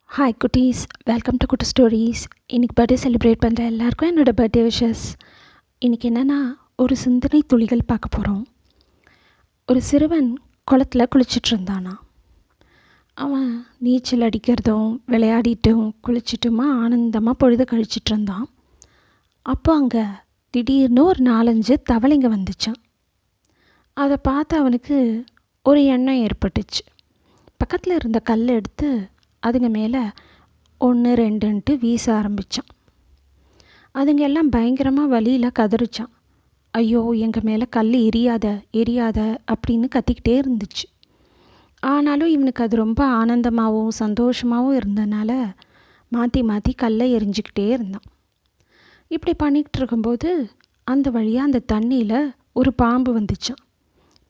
Hi குட்டீஸ், welcome to குட்டி stories. இன்றைக்கி பர்த்டே செலிப்ரேட் பண்ணுற எல்லாருக்கும் என்னோடய பர்த்டே விஷஸ். இன்றைக்கி என்னென்னா, ஒரு சிந்தனை துளிகள் பார்க்க போகிறோம். ஒரு சிறுவன் குளத்தில் குளிச்சிட்டு இருந்தானா. அவன் நீச்சல் அடிக்கிறதும் விளையாடிட்டும் குளிச்சிட்டுமா ஆனந்தமாக பொழுது கழிச்சிட்டு இருந்தான். அப்போ அங்கே திடீர்னு ஒரு 4-5 தவளைங்க வந்துச்சான். அதை பார்த்து அவனுக்கு ஒரு எண்ணம் ஏற்பட்டுச்சு. பக்கத்தில் இருந்த கல் எடுத்து அதுங்க மேலே 1 2ன்ட்டு வீச ஆரம்பித்தான். அதுங்க எல்லாம் பயங்கரமாக வலியில் கதறிச்சான். ஐயோ, எங்கள் மேலே கல் எரியாத எரியாத அப்படின்னு கத்திக்கிட்டே இருந்துச்சு. ஆனாலும் இவனுக்கு அது ரொம்ப ஆனந்தமாகவும் சந்தோஷமாகவும் இருந்ததுனால மாற்றி மாற்றி கல்லை எரிஞ்சிக்கிட்டே இருந்தான். இப்படி பண்ணிக்கிட்டு இருக்கும்போது அந்த வழியாக அந்த தண்ணியில் ஒரு பாம்பு வந்துச்சான்.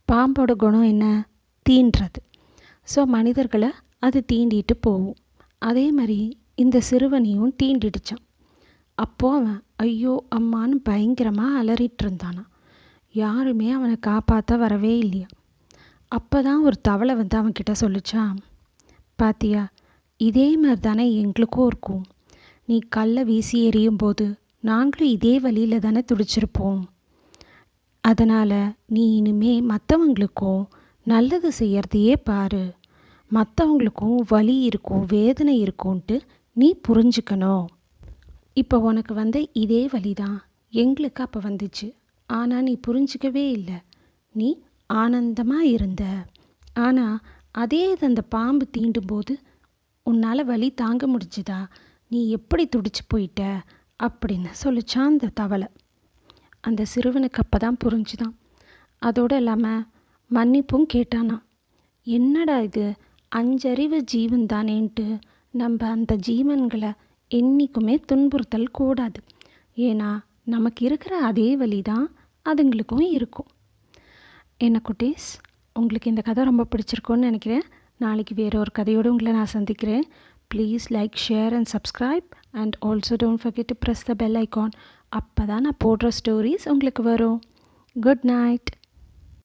பாம்போட குணம் என்ன? தீண்டுறது. ஸோ மனிதர்களை அது தீண்டிட்டு போகும். அதே மாதிரி இந்த சிறுவனையும் தீண்டிடுச்சான். அப்போது அவன் ஐயோ அம்மான்னு பயங்கரமாக அலறிட்டு இருந்தானா. யாருமே அவனை காப்பாற்ற வரவே இல்லையா. அப்போ தான் ஒரு தவளை வந்து அவன்கிட்ட சொல்லிச்சான், பாத்தியா, இதே மாதிரி தானே எங்களுக்கும் இருக்கும். நீ கல்லை வீசி எறியும் போது நாங்களும் இதே வழியில் தானே துடிச்சிருப்போம். அதனால் நீ இனிமே மற்றவங்களுக்கும் நல்லது செய்யறதையே பாரு. மற்றவங்களுக்கும் வலி இருக்கும், வேதனை இருக்கும்ன்ட்டு நீ புரிஞ்சுக்கணும். இப்போ உனக்கு வந்து இதே வலி தான் எங்களுக்கு அப்போ வந்துச்சு. ஆனால் நீ புரிஞ்சிக்கவே இல்லை. நீ ஆனந்தமாக இருந்த. ஆனால் அதே அந்த பாம்பு தீண்டும்போது உன்னால் வலி தாங்க முடிஞ்சுதா? நீ எப்படி துடிச்சு போயிட்ட அப்படின்னு சொல்லிச்சான் அந்த தவளை. அந்த சிறுவனுக்கு அப்போ தான் புரிஞ்சுதான். அதோடு இல்லாமல் மன்னிப்பும் கேட்டானா. என்னடா இது, 5 அறிவு ஜீவன் தானேன்ட்டு நம்ம அந்த ஜீவன்களை என்றைக்குமே துன்புறுத்தல் கூடாது. ஏன்னா நமக்கு இருக்கிற அதே வழி தான் அதுங்களுக்கும் இருக்கும். என்ன குட்டீஸ், உங்களுக்கு இந்த கதை ரொம்ப பிடிச்சிருக்குன்னு நினைக்கிறேன். நாளைக்கு வேறு ஒரு கதையோடு உங்களை நான் சந்திக்கிறேன். Please like, share and subscribe and also don't forget to press the bell icon. அப்போ தான் நான் போடுற ஸ்டோரிஸ் உங்களுக்கு வரும். Good night.